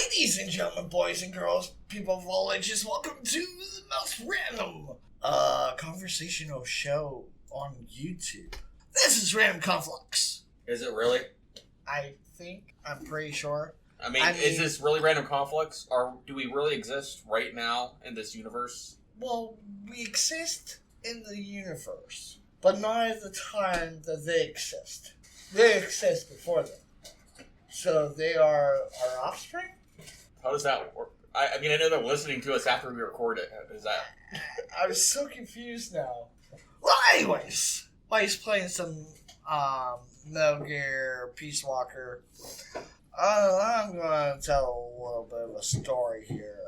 Ladies and gentlemen, boys and girls, people of all ages, welcome to the most random conversational show on YouTube. This is Random Conflux. Is it really? I'm pretty sure. I mean, is this really Random Conflux? Or do we really exist right now in this universe? Well, we exist in the universe, but not at the time that they exist. They exist before them. So they are our offspring? How does that work? I mean, I know they're listening to us after we record it. Is that... I'm so confused now. Well, anyways, while he's playing some Metal Gear Peace Walker, I'm going to tell a little bit of a story here.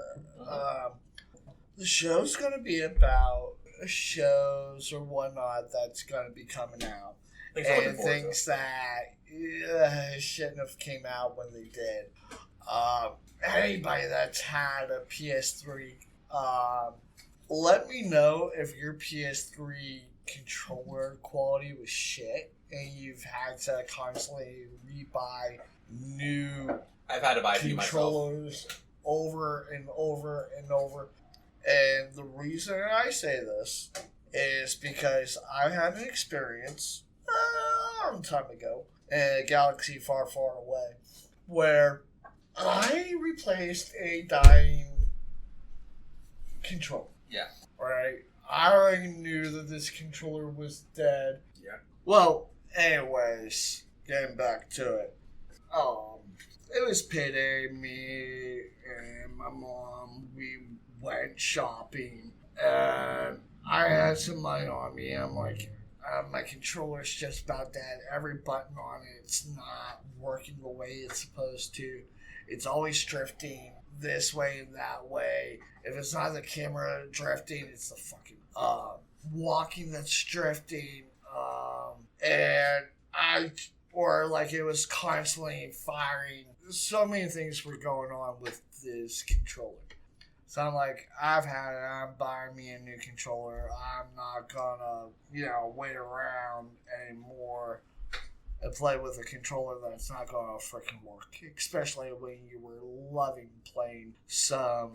The show's going to be about shows or whatnot that's going to be coming out. And things that shouldn't have came out when they did. Anybody that's had a PS3, let me know if your PS3 controller quality was shit and you've had to constantly rebuy new I've had to buy controllers over and over and over. And the reason I say this is because I had an experience a long time ago in a galaxy far, far away where I replaced a dying controller. Yeah. Right? I already knew that this controller was dead. Yeah. Well, anyways, getting back to it. It was payday. Me and my mom, we went shopping. And I had some money on me. I'm like, my controller's just about dead. Every button on it's not working the way it's supposed to. It's always drifting this way and that way. If it's not the camera drifting, it's the fucking walking that's drifting. It was constantly firing. So many things were going on with this controller. So I'm like, I'm buying me a new controller. I'm not gonna, wait around anymore and play with a controller that's not gonna freaking work. Especially when you were loving playing some,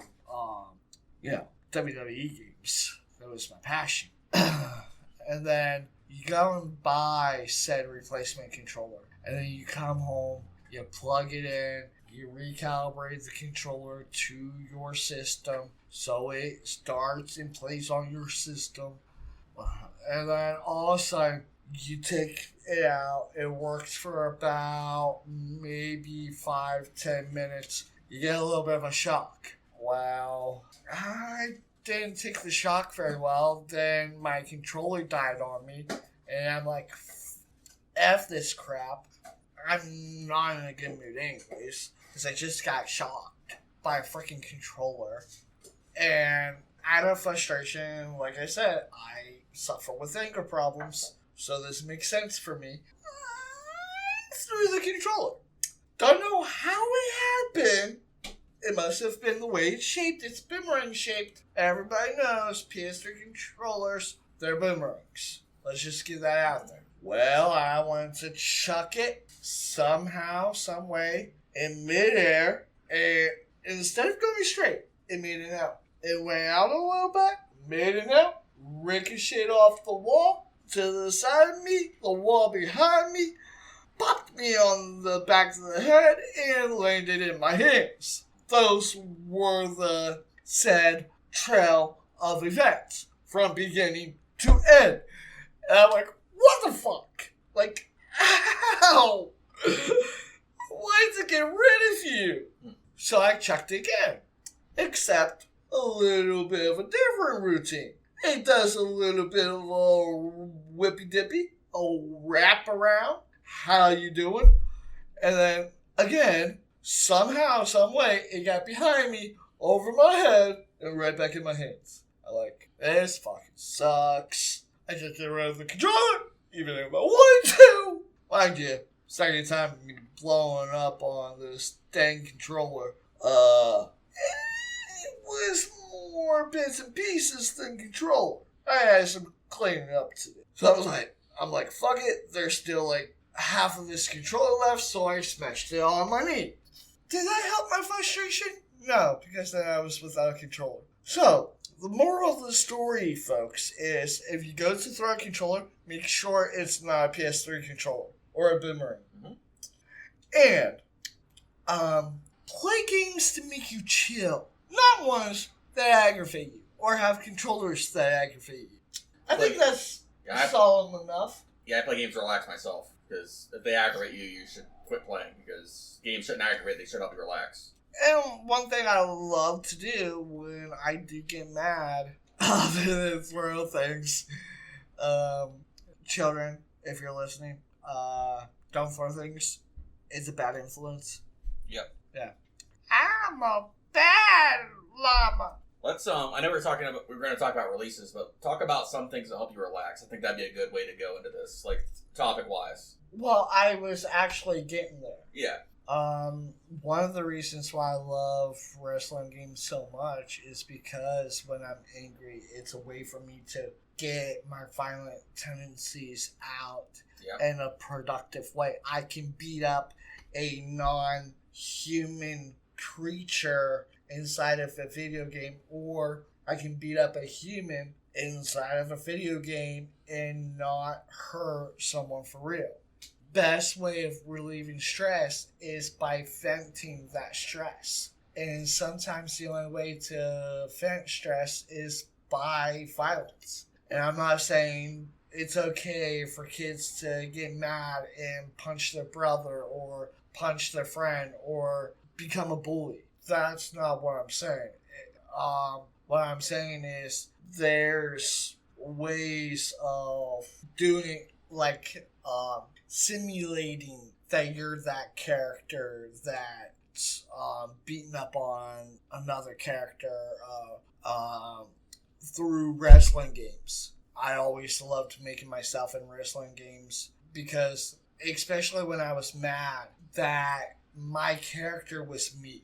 WWE games. That was my passion. And then you go and buy said replacement controller. And then you come home, you plug it in, you recalibrate the controller to your system so it starts and plays on your system. And then all of a sudden, you take it out. It works for about maybe 5-10 minutes. You get a little bit of a shock. Well, I didn't take the shock very well. Then my controller died on me. And I'm like, F this crap. I'm not in a good mood anyways. Because I just got shocked by a freaking controller. And out of frustration, like I said, I suffer with anger problems. So this makes sense for me. Through the controller. Don't know how it happened. It must have been the way it's shaped. It's boomerang shaped. Everybody knows PS3 controllers, they're boomerangs. Let's just get that out there. Well, I wanted to chuck it somehow, some way, in midair, and instead of going straight, it made it out. It went out a little bit, made it out, ricocheted off the wall to the side of me, the wall behind me, popped me on the back of the head, and landed in my hands. Those were the said trail of events from beginning to end. And I'm like, what the fuck? Like, how? Why did it get rid of you? So I checked again. Except a little bit of a different routine. It does a little bit of a whippy-dippy, a wrap around. How you doing? And then, again, somehow, some way, it got behind me, over my head, and right back in my hands. I'm like, this fucking sucks. I just get rid of the controller, even if I wanted to. Mind you, second time me blowing up on this dang controller. It was more bits and pieces than controller. I had some cleaning up to do. So I'm like, fuck it. There's still like half of this controller left, so I smashed it on my knee. Did that help my frustration? No, because then I was without a controller. So, the moral of the story, folks, is if you go to throw a controller, make sure it's not a PS3 controller or a boomerang. And, play games to make you chill, not ones that aggravate you or have controllers that aggravate you. I think that's solid enough. Yeah, I play games to relax myself, because if they aggravate you, you should quit playing, because games shouldn't aggravate, they should help you relax. And one thing I love to do when I do get mad, other than throw things, children, if you're listening, don't throw things. It's a bad influence. Yep. Yeah. I'm a bad llama. Let's I know we're going to talk about releases, but talk about some things that help you relax. I think that'd be a good way to go into this, like topic wise. Well, I was actually getting there. Yeah. One of the reasons why I love wrestling games so much is because when I'm angry, it's a way for me to get my violent tendencies out in a productive way. I can beat up a non-human creature inside of a video game, or I can beat up a human inside of a video game and not hurt someone for real. Best way of relieving stress is by venting that stress. And sometimes the only way to vent stress is by violence. And I'm not saying it's okay for kids to get mad and punch their brother or punch their friend or become a bully. That's not what I'm saying. What I'm saying is there's ways of doing it, like simulating that you're that character that's beating up on another character through wrestling games. I always loved making myself in wrestling games because, especially when I was mad, that my character was me.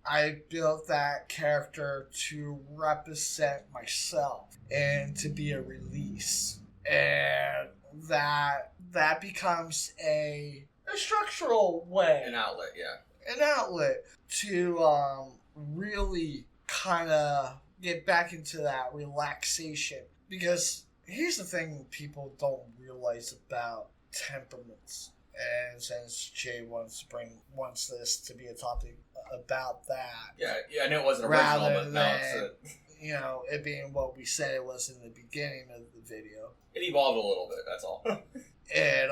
I built that character to represent myself and to be a release. And that becomes a structural way. An outlet, yeah. An outlet to really kind of get back into that relaxation. Because here's the thing people don't realize about temperaments. And since Jay wants this to be a topic about that. Yeah, I know it wasn't original, but now it's it being what we said it was in the beginning of the video. It evolved a little bit, that's all. And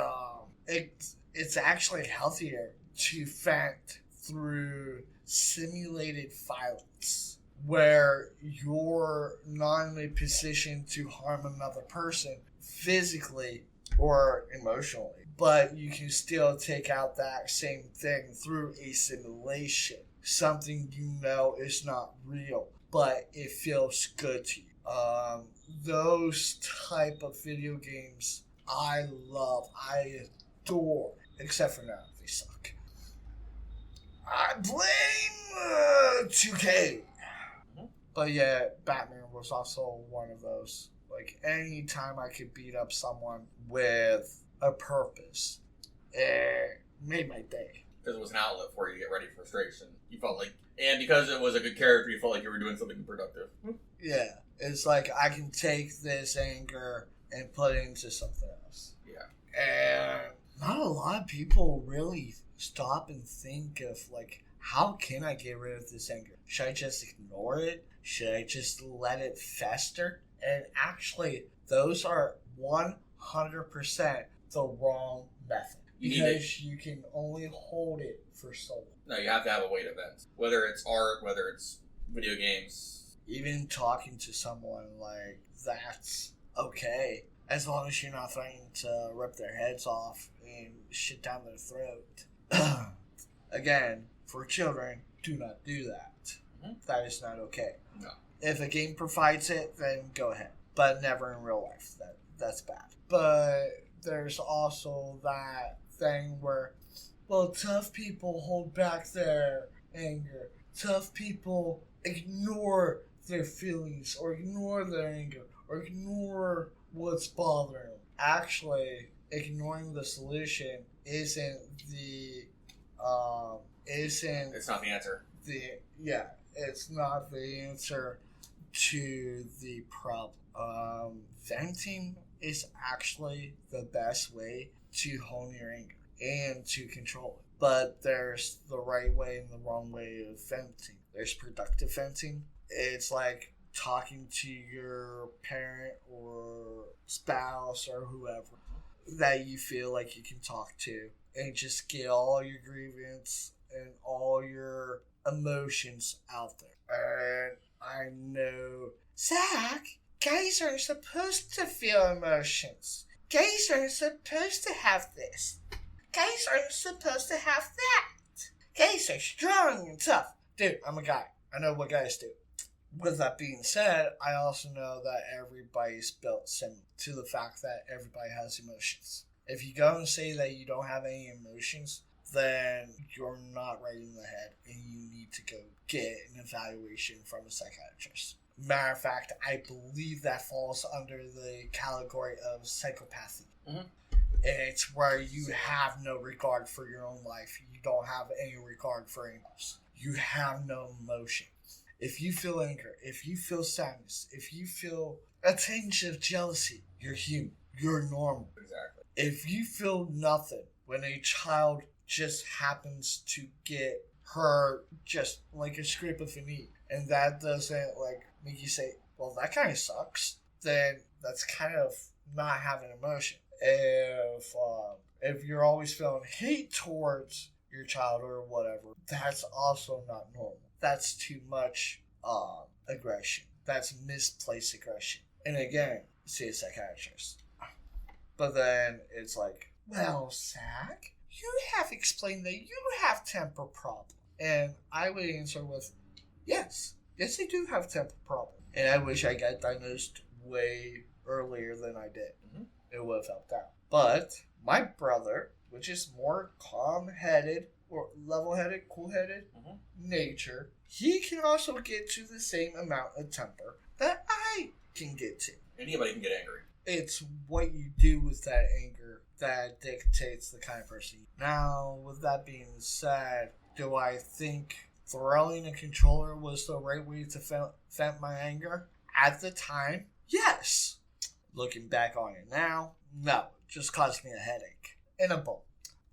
it's actually healthier to vent through simulated violence, where you're not in a position to harm another person physically or emotionally, but you can still take out that same thing through a simulation. Something you know is not real, but it feels good to you. Those type of video games I love, I adore, except for now, they suck. I blame 2K. But yeah, Batman was also one of those. Like, any time I could beat up someone with a purpose, it made my day. Because it was an outlet for you to get ready for frustration. You felt like, and because it was a good character, you felt like you were doing something productive. Yeah, it's like I can take this anger and put it into something else. Yeah. And not a lot of people really stop and think of, like, how can I get rid of this anger? Should I just ignore it? Should I just let it fester? And actually, those are 100% the wrong method. Because you can only hold it for so long. No, you have to have a way to vent. Whether it's art, whether it's video games. Even talking to someone, like, that's okay. As long as you're not threatening to rip their heads off and shit down their throat. Again, for children, do not do that. Mm-hmm. That is not okay. No. If a game provides it, then go ahead. But never in real life. That's bad. But there's also that thing where, well, tough people hold back their anger. Tough people ignore their feelings or ignore their anger or ignore what's bothering them. Actually, ignoring the solution isn't isn't. It's not the answer. It's not the answer to the problem. Venting is actually the best way to hone your anger and to control it. But there's the right way and the wrong way of venting. There's productive venting. It's like talking to your parent or spouse or whoever that you feel like you can talk to and just get all your grievance and all your emotions out there. And I know, Zach, gays aren't supposed to feel emotions. Gays aren't supposed to have this. Gays aren't supposed to have that. Gays are strong and tough. Dude, I'm a guy. I know what guys do. With that being said, I also know that everybody's built similar to the fact that everybody has emotions. If you go and say that you don't have any emotions, then you're not right in the head and you need to go get an evaluation from a psychiatrist. Matter of fact, I believe that falls under the category of psychopathy. Mm-hmm. It's where you have no regard for your own life. You don't have any regard for anyone else. You have no emotion. If you feel anger, if you feel sadness, if you feel a tinge of jealousy, you're human. You're normal. Exactly. If you feel nothing when a child just happens to get hurt just like a scrape of a knee, and that doesn't like make you say, well, that kind of sucks, then that's kind of not having emotion. If you're always feeling hate towards your child or whatever, that's also not normal. That's too much aggression. That's misplaced aggression. And again, see a psychiatrist. But then it's like, well, Zach, you have explained that you have temper problem. And I would answer with, yes, I do have temper problem. And I wish I got diagnosed way earlier than I did. Mm-hmm. It would have helped out. But my brother, which is more calm-headed or level-headed, cool-headed nature, he can also get to the same amount of temper that I can get to. Anybody can get angry. It's what you do with that anger that dictates the kind of person you are. Now, with that being said, do I think throwing a controller was the right way to vent my anger? At the time, yes. Looking back on it now, no. It just caused me a headache and a bump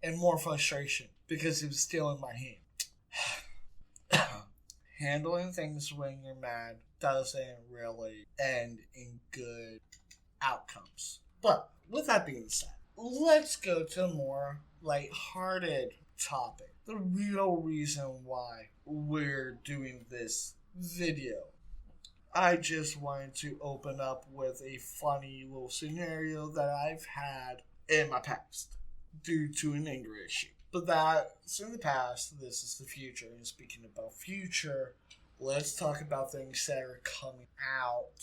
and more frustration because it was still in my hand. Handling things when you're mad doesn't really end in good outcomes. But with that being said, let's go to a more lighthearted topic. The real reason why we're doing this video. I just wanted to open up with a funny little scenario that I've had in my past due to an anger issue. But that's in the past, this is the future. And speaking about future, let's talk about things that are coming out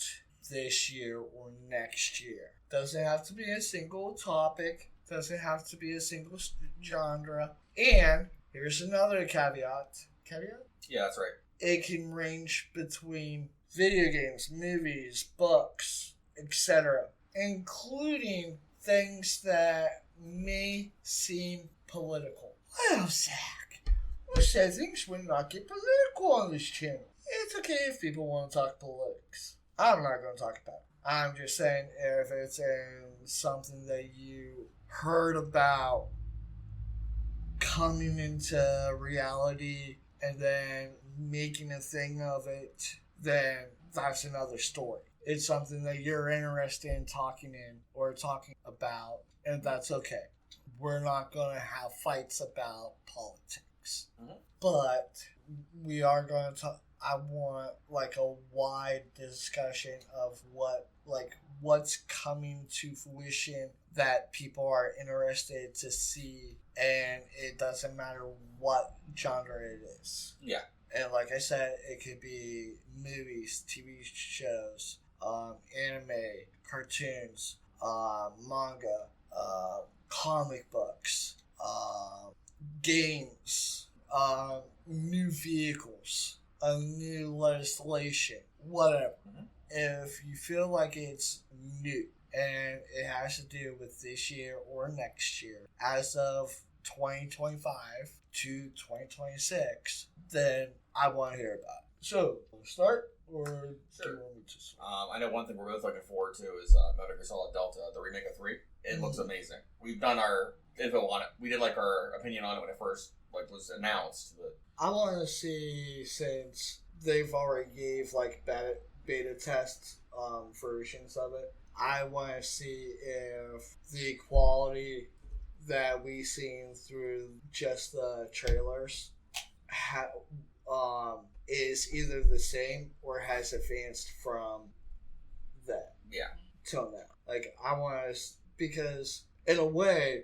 this year or next year. Doesn't have to be a single topic, doesn't have to be a single genre. And here's another caveat. Caveat? Yeah, that's right. It can range between video games, movies, books, etc., including things that may seem political. Well, Zach, who said things would not get political on this channel? It's okay if people want to talk politics. I'm not going to talk about it. I'm just saying if it's in something that you heard about coming into reality and then making a thing of it, then that's another story. It's something that you're interested in talking about, and that's okay. We're not going to have fights about politics. Mm-hmm. But we are going to talk. I want a wide discussion of what's coming to fruition that people are interested to see, and it doesn't matter what genre it is. Yeah. And like I said, it could be movies, TV shows, anime, cartoons, manga, comic books, games, new vehicles, a new legislation, whatever. Mm-hmm. If you feel like it's new and it has to do with this year or next year, as of 2025 to 2026, then I want to hear about it. So, we'll start, or do you want me to start? I know one thing we're both looking forward to is Metal Gear Solid Delta, the remake of 3. It looks amazing. We've done our info on it. We did like our opinion on it when it first was announced. But I want to see, since they've already gave like beta test versions of it, I want to see if the quality that we've seen through just the trailers is either the same or has advanced from that. Yeah. Till now. Like, I want to, because in a way,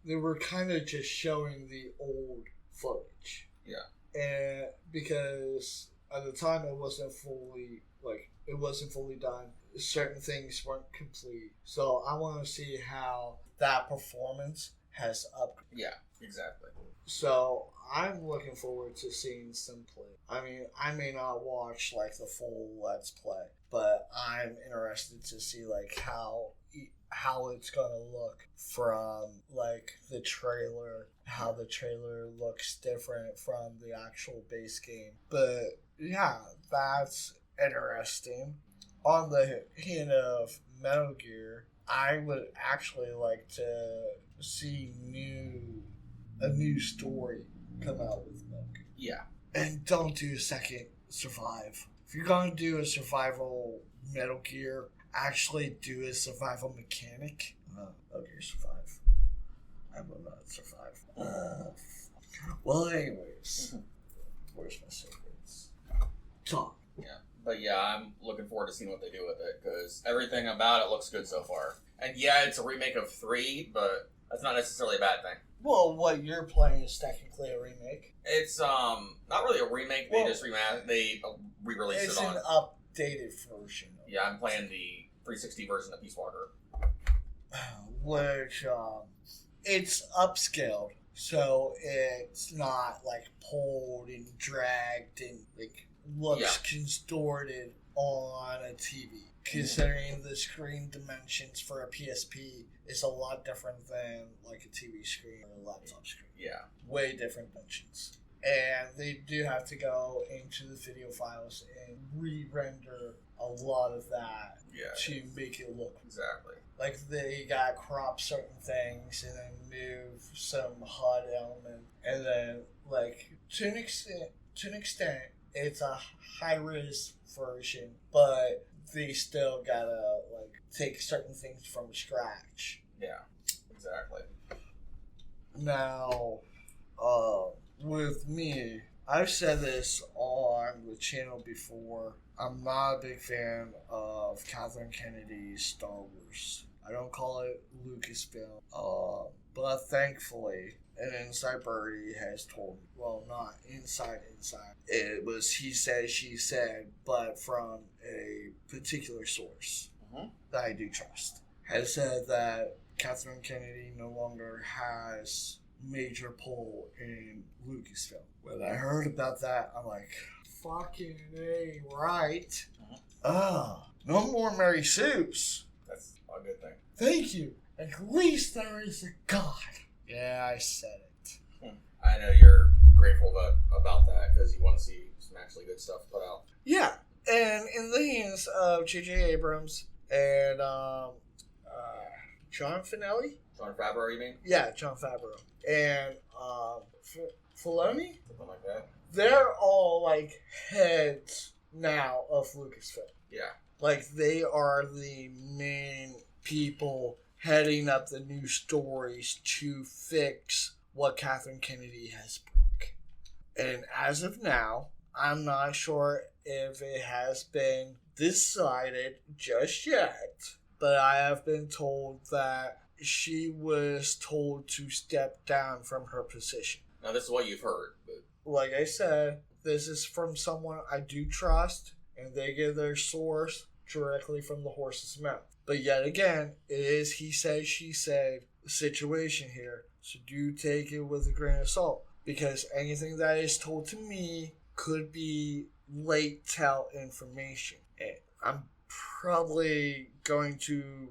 they were kind of just showing the old footage. Yeah. And because at the time it wasn't fully done. Certain things weren't complete. So I want to see how that performance has upgraded. Yeah, exactly. So I'm looking forward to seeing some play. I mean, I may not watch like the full Let's Play, but I'm interested to see like how it's gonna look from like the trailer, how the trailer looks different from the actual base game. But yeah, that's interesting. On the hand of Metal Gear, I would actually like to see a new story come out with Metal Gear. Yeah. And don't do a second Survive. If you're going to do a survival Metal Gear, actually do a survival mechanic. Metal Gear Survive. I will not survive. Well, anyways. Where's my secrets? Talk. Yeah. But yeah, I'm looking forward to seeing what they do with it, because everything about it looks good so far. And yeah, it's a remake of 3, but that's not necessarily a bad thing. Well, what you're playing is technically a remake. It's not really a remake. They just re-released it on. It's an updated version. Yeah, I'm playing the 360 version of Peace Walker. Which it's upscaled, so it's not like pulled and dragged and like looks distorted on a TV. Considering the screen dimensions for a PSP is a lot different than like a TV screen or a laptop screen. Yeah. Way different dimensions. And they do have to go into the video files and re-render a lot of that to make it look exactly. like they got crop certain things and then move some HUD element, and then like to an extent it's a high-res version, but they still gotta like take certain things from scratch. Yeah, exactly. Now, with me, I've said this on the channel before. I'm not a big fan of Kathleen Kennedy's Star Wars. I don't call it Lucasfilm. But thankfully, an inside birdie has told me, well, not inside. It was he said, she said, but from a particular source that I do trust, has said that Kathleen Kennedy no longer has major pull in Lucasfilm. When I heard about that, I'm like, fucking A, right? No more Mary Soups. That's a good thing. Thank you. At least there is a God. Yeah, I said it. I know you're grateful about that, because you want to see some actually good stuff put out. Yeah, and in the hands of J.J. Abrams and John Finelli? John Favreau, you mean? Yeah, John Favreau. And Filoni? Something like that. They're all like heads now of Lucasfilm. Yeah. Like they are the main people heading up the new stories to fix what Kathleen Kennedy has broke. And as of now, I'm not sure if it has been decided just yet, but I have been told that she was told to step down from her position. Now, this is what you've heard. But like I said, this is from someone I do trust, and they get their source directly from the horse's mouth. But yet again, it is he said, she said situation here, so do take it with a grain of salt, because anything that is told to me could be late tell information. And I'm probably going to,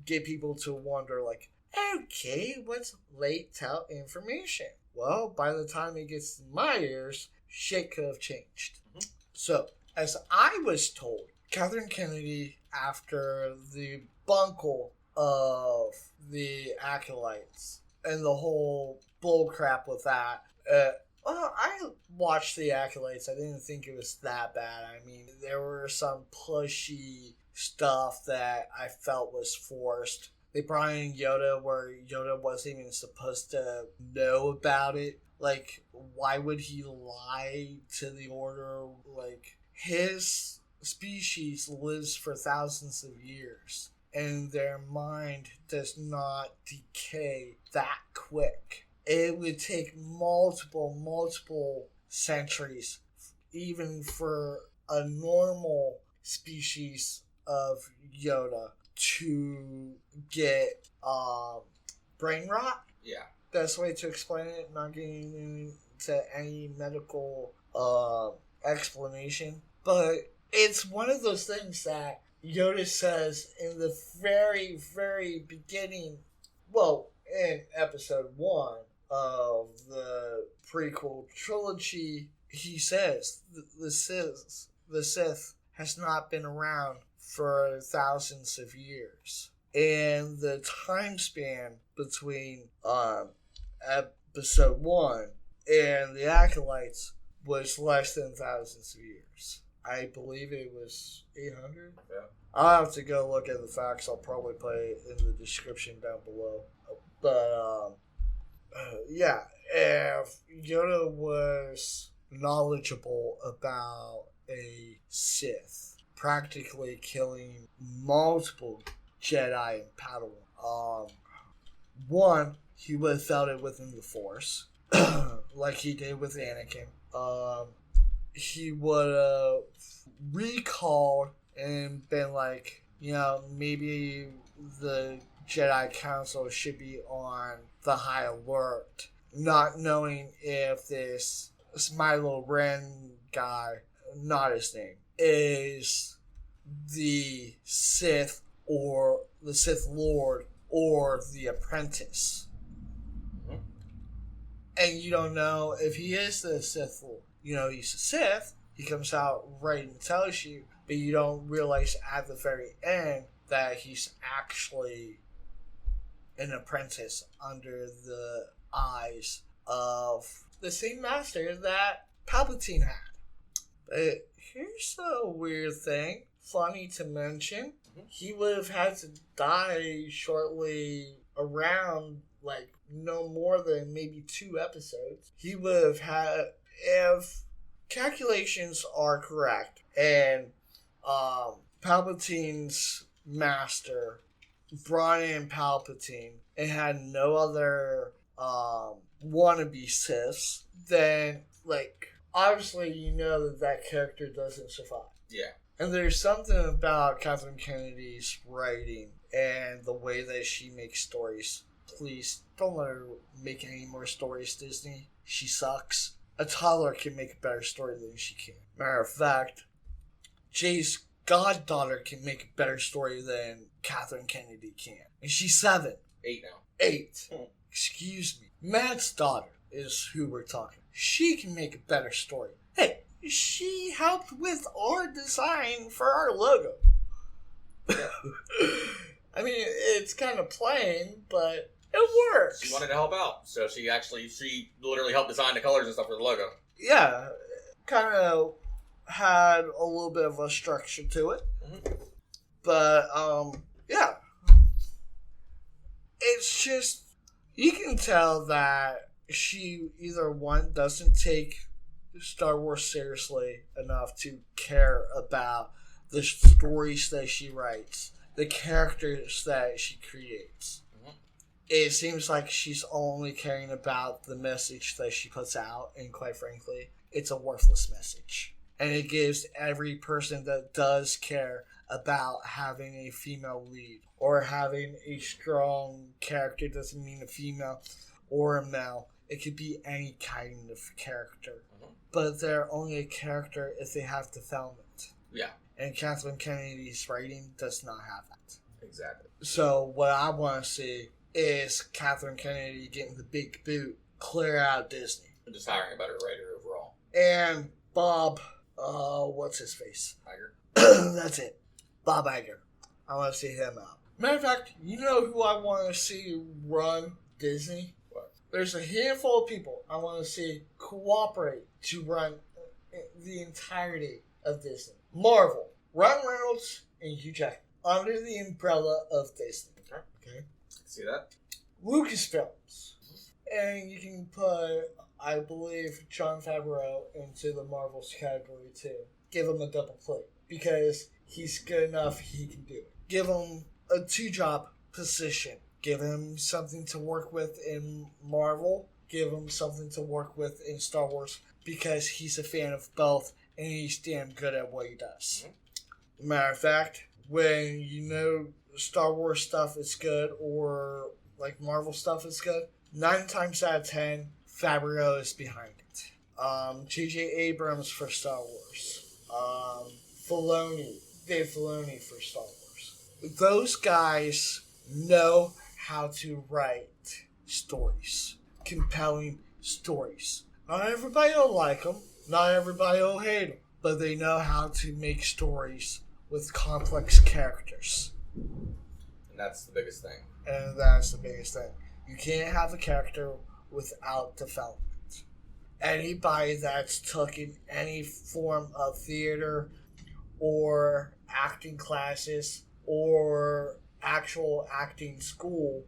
get people to wonder, like, Okay, what's latent information? Well, by the time it gets to my ears, shit could have changed. Mhm. So, as I was told, Catherine Kennedy, after the bunkle of the acolytes and the whole bullcrap with that, well, I watched the acolytes. I didn't think it was that bad. I mean, there were some pushy stuff that I felt was forced. They brought in Yoda where Yoda wasn't even supposed to know about it. Like, why would he lie to the Order? Like, his species lives for thousands of years, and their mind does not decay that quick. It would take multiple centuries, even for a normal species of Yoda, to get brain rot. Yeah. Best way to explain it, not getting into any medical explanation. But it's one of those things that Yoda says in the very, very beginning, well, in episode 1 of the prequel trilogy. He says the Sith has not been around for thousands of years. And the time span between episode 1 and the Acolytes was less than thousands of years. I believe it was 800. Yeah. I'll have to go look at the facts. I'll probably put it in the description down below. But, yeah, if Yoda was knowledgeable about a Sith practically killing multiple Jedi and Padawan, one, he would have felt it within the Force, like he did with Anakin. He would have recalled and been like, maybe the Jedi Council should be on the high alert, not knowing if this Milo Ren guy, not his name, is the Sith or the Sith Lord or the apprentice. Mm-hmm. And you don't know if he is the Sith Lord. He's a Sith, he comes out right and tells you, but you don't realize at the very end that he's actually an apprentice under the eyes of the same master that Palpatine had. But here's a weird thing, funny to mention. He would have had to die shortly around, no more than maybe 2 episodes. He would have had, if calculations are correct, and Palpatine's master brought in Palpatine and had no other wannabe Siths, then, obviously that character doesn't survive. Yeah. And there's something about Kathleen Kennedy's writing and the way that she makes stories. Please, don't let her make any more stories, Disney. She sucks. A toddler can make a better story than she can. Matter of fact, Jay's goddaughter can make a better story than Kathleen Kennedy can. And she's 7. 8 now. 8. Excuse me. Matt's daughter is who we're talking. She can make a better story. Hey, she helped with our design for our logo. Yeah. I mean, it's kind of plain, but it works. She wanted to help out, so she literally helped design the colors and stuff for the logo. Yeah, kind of had a little bit of a structure to it. Mm-hmm. But, yeah. It's just, you can tell that she either, one, doesn't take Star Wars seriously enough to care about the stories that she writes, the characters that she creates. Mm-hmm. It seems like she's only caring about the message that she puts out, and quite frankly, it's a worthless message. And it gives every person that does care about having a female lead or having a strong character, doesn't mean a female or a male. It could be any kind of character. Mm-hmm. But they're only a character if they have development. Yeah. And Kathleen Kennedy's writing does not have that. Exactly. So what I want to see is Catherine Kennedy getting the big boot, clear out Disney. And just hiring a better writer overall. And Bob, what's his face? Iger. That's it. Bob Iger. I want to see him out. Matter of fact, you know who I want to see run Disney? What? There's a handful of people I want to see cooperate to run the entirety of Disney. Marvel, Ryan Reynolds, and Hugh Jackman under the umbrella of Disney. Okay. See that? Lucasfilms. And you can put, I believe, Jon Favreau into the Marvels category too. Give him a double plate because he's good enough, he can do it. Give him a 2-job position. Give him something to work with in Marvel. Give him something to work with in Star Wars because he's a fan of both and he's damn good at what he does. Mm-hmm. Matter of fact, when you know Star Wars stuff is good or like Marvel stuff is good, 9 times out of 10, Favreau is behind it. J.J. Abrams for Star Wars. Dave Filoni for Star Wars. Those guys know how to write stories. Compelling stories. Not everybody will like them. Not everybody will hate them. But they know how to make stories with complex characters. And that's the biggest thing. You can't have a character without development. Anybody that's taken any form of theater or acting classes or actual acting school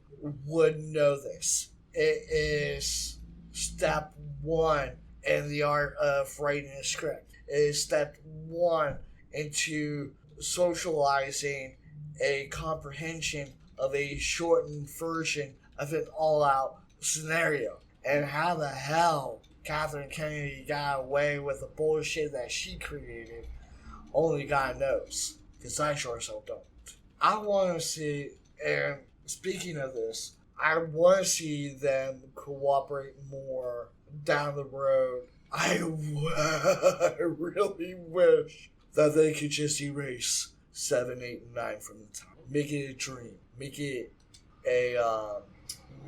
would know this. It is step 1 in the art of writing a script. It is step 1 into socializing a comprehension of a shortened version of an all-out scenario. And how the hell Catherine Kennedy got away with the bullshit that she created, only God knows. Because I sure so don't. I want to see, and speaking of this, I want to see them cooperate more down the road. I really wish that they could just erase 7, 8, and 9 from the top. Make it a dream. Make it a,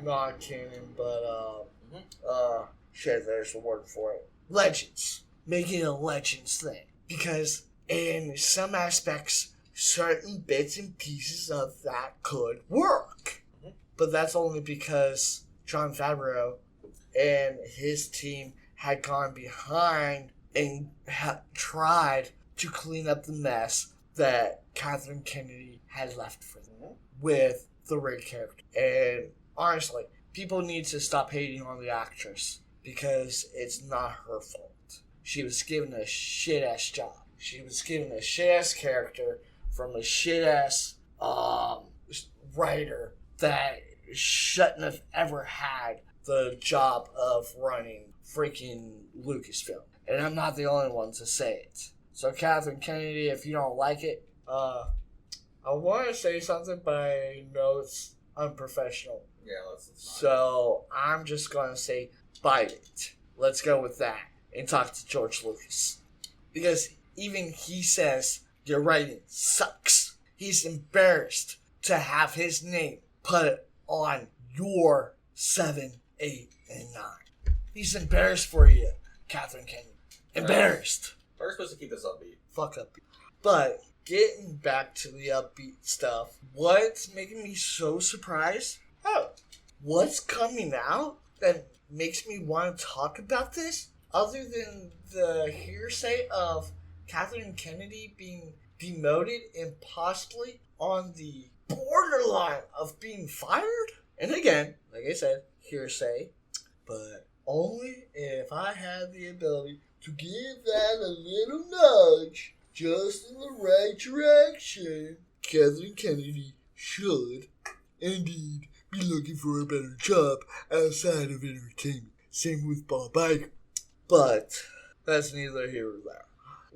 not canon, but, shit, there's a word for it. Legends. Make it a Legends thing. Because in some aspects, certain bits and pieces of that could work. Mm-hmm. But that's only because Jon Favreau and his team had gone behind and tried to clean up the mess that Catherine Kennedy had left for them with the Rey character. And honestly, people need to stop hating on the actress because it's not her fault. She was given a shit-ass job. She was given a shit-ass character from a shit-ass writer that shouldn't have ever had the job of running freaking Lucasfilm. And I'm not the only one to say it. So Catherine Kennedy, if you don't like it, I want to say something, but I know it's unprofessional. Yeah, that's fine. So I'm just going to say, bite it. Let's go with that and talk to George Lucas. Because even he says your writing sucks. He's embarrassed to have his name put on your 7, 8, and 9. He's embarrassed for you, Catherine Kennedy. Embarrassed. We're supposed to keep this upbeat. Fuck upbeat. But getting back to the upbeat stuff, what's making me so surprised? Oh, what's coming out that makes me want to talk about this? Other than the hearsay of Catherine Kennedy being demoted and possibly on the borderline of being fired? And again, like I said, hearsay. But only if I had the ability to give that a little nudge just in the right direction, Catherine Kennedy should indeed be looking for a better job outside of entertainment. Same with Bob Iger. But that's neither here nor there.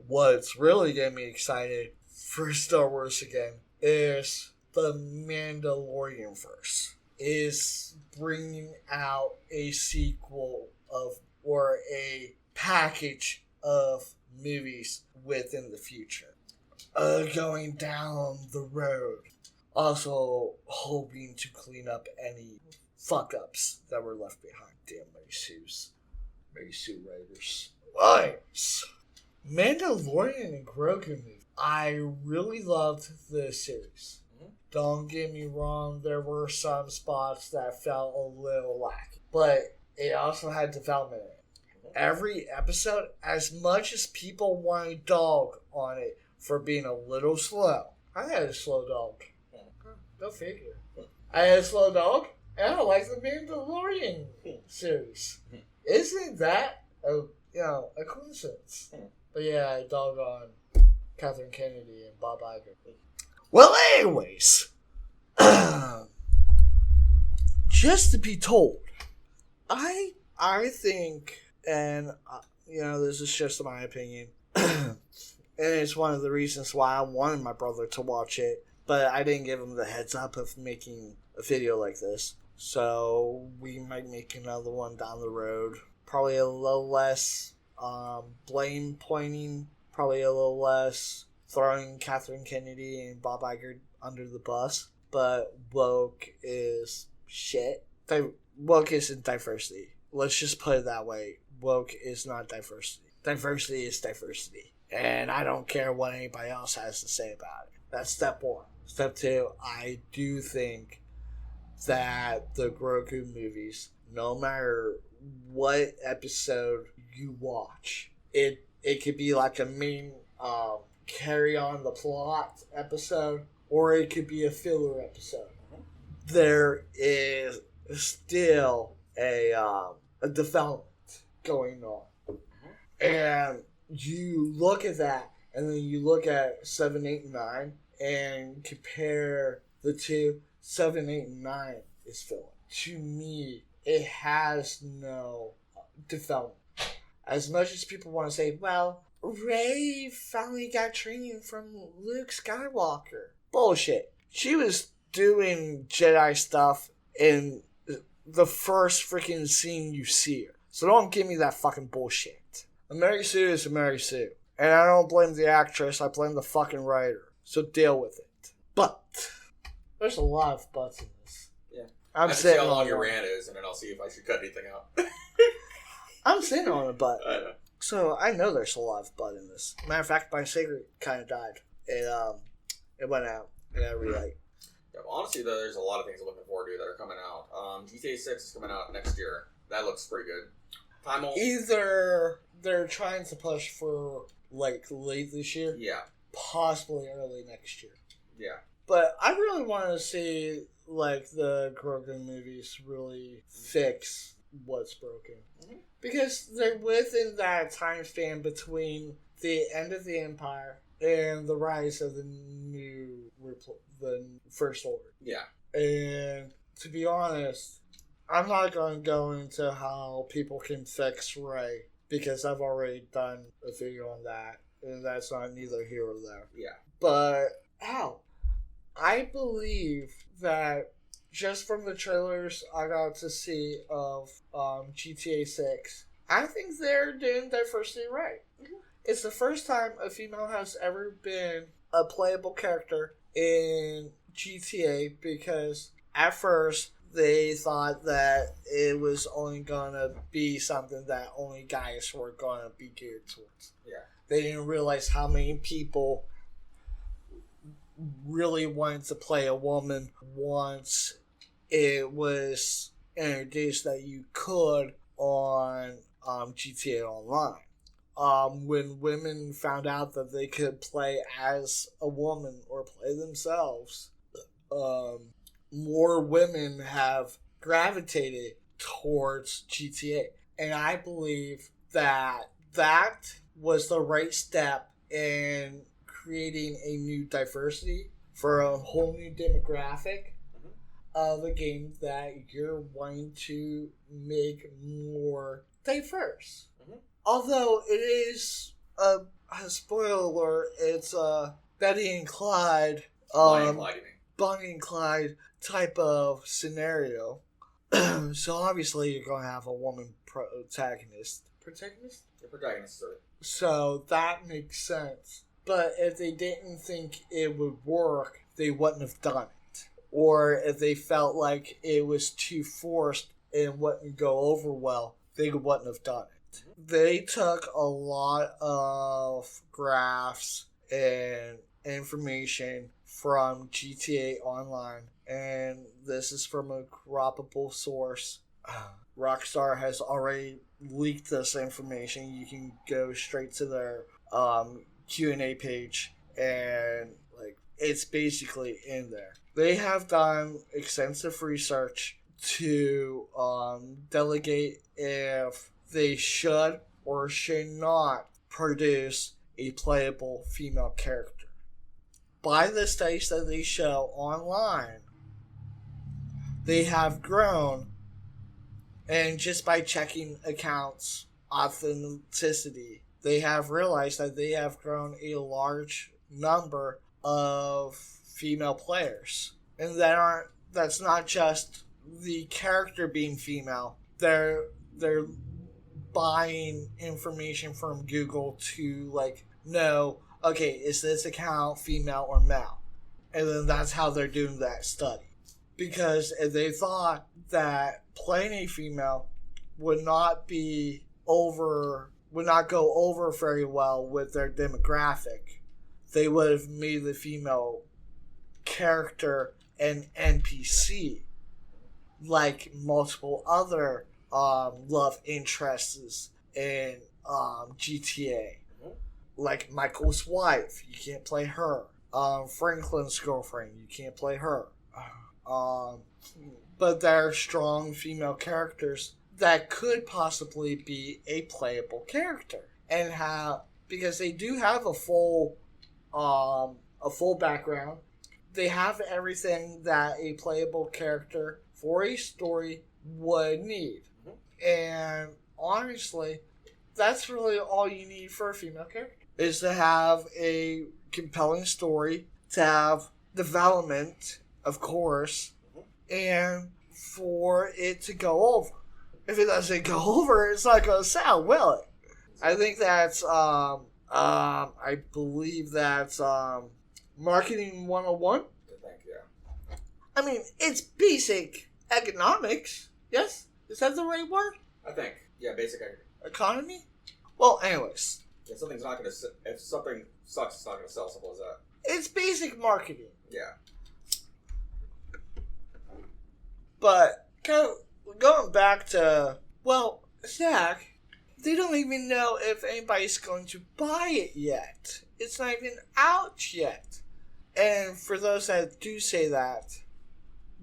What's really getting me excited for Star Wars again is the Mandalorian verse is bringing out a sequel of or a package of movies within the future. Going down the road Also hoping to clean up any fuck-ups that were left behind. Damn Mary Sue writers. Nice. Mandalorian and Grogu movie. I really loved this series. Don't get me wrong, there were some spots that felt a little lacking. But it also had development in it. Every episode, as much as people want to dog on it for being a little slow, I had a slow dog. Go figure. I had a slow dog, and I like the Mandalorian series. Isn't that a coincidence? But yeah, I dog on Catherine Kennedy and Bob Iger. Well, anyways, just to be told, I think, and this is just my opinion, and it's one of the reasons why I wanted my brother to watch it, but I didn't give him the heads up of making a video like this. So we might make another one down the road. Probably a little less blame pointing, probably a little less throwing Catherine Kennedy and Bob Iger under the bus. But woke is shit. Woke isn't diversity. Let's just put it that way. Woke is not diversity. Diversity is diversity. And I don't care what anybody else has to say about it. That's step one. Step two, I do think that the Grogu movies, no matter what episode you watch, it could be like a main carry on the plot episode, or it could be a filler episode. There is still a development going on. And you look at that, and then you look at 7, 8, and 9, and compare the two. 7, 8, and 9 is filler. To me, it has no development. As much as people want to say, well, Rey finally got training from Luke Skywalker. Bullshit. She was doing Jedi stuff in the first freaking scene you see her. So don't give me that fucking bullshit. A Mary Sue is a Mary Sue. And I don't blame the actress, I blame the fucking writer. So deal with it. But there's a lot of buts in this. Yeah. I'm I have to see sitting how long on your one. rant is, and then I'll see if I should cut anything out. I'm sitting on a butt. I know. So I know there's a lot of butt in this. Matter of fact, my cigarette kind of died. It went out. I got to relight. Yeah, well, honestly, though, there's a lot of things I'm looking forward to that are coming out. GTA 6 is coming out next year. That looks pretty good. Time will... Either they're trying to push for like late this year, Yeah. possibly early next year. Yeah. But I really want to see like the Grogu movies really fix what's broken. Mm-hmm. Because they're within that time span between the end of the Empire and the rise of the the First Order. Yeah. And to be honest, I'm not going to go into how people can fix Rey because I've already done a video on that, and that's not neither here or there. Yeah. But I believe that just from the trailers I got to see of GTA 6, I think they're doing diversity right. Mm-hmm. It's the first time a female has ever been a playable character in GTA because at first they thought that it was only going to be something that only guys were going to be geared towards. Yeah. They didn't realize how many people really wanted to play a woman once it was introduced that you could on GTA Online. When women found out that they could play as a woman or play themselves, more women have gravitated towards GTA. And I believe that that was the right step in creating a new diversity for a whole new demographic of a game that you're wanting to make more diverse. Mm-hmm. Although it is a spoiler alert, it's a Betty and Clyde, Bonnie and Clyde type of scenario. So obviously you're going to have a woman protagonist. Protagonist? The protagonist, sorry. So that makes sense. But if they didn't think it would work, they wouldn't have done or if they felt like it was too forced and wouldn't go over well, they wouldn't have done it. They took a lot of graphs and information from GTA Online, and this is from a croppable source. Rockstar has already leaked this information. You can go straight to their Q&A page, and like it's basically in there. They have done extensive research to delegate if they should or should not produce a playable female character. By the studies that they show online, they have grown, and just by checking accounts' authenticity, they have realized that they have grown a large number of female players. And that's not just the character being female. They're buying information from Google to like know, okay, is this account female or male? And then that's how they're doing that study. Because they thought that playing a female would not go over very well with their demographic. They would have made the female character an NPC, like multiple other love interests in GTA. Like Michael's wife, you can't play her. Franklin's girlfriend, you can't play her. But there are strong female characters that could possibly be a playable character, and because they do have a full background. They have everything that a playable character for a story would need. And honestly, that's really all you need for a female character, is to have a compelling story, to have development, of course, and for it to go over. If it doesn't go over, it's not going to sell, will it? I think that's, I believe that's, Marketing 101. I think, yeah. I mean, it's basic economics. Yes? Is that the right word? I think, yeah, basic economy? Well, anyways. If something's not going to, if something sucks, it's not going to sell. Simple as that. It's basic marketing. Yeah. But going back to, well, Zach, they don't even know if anybody's going to buy it yet. It's not even out yet. And for those that do say that,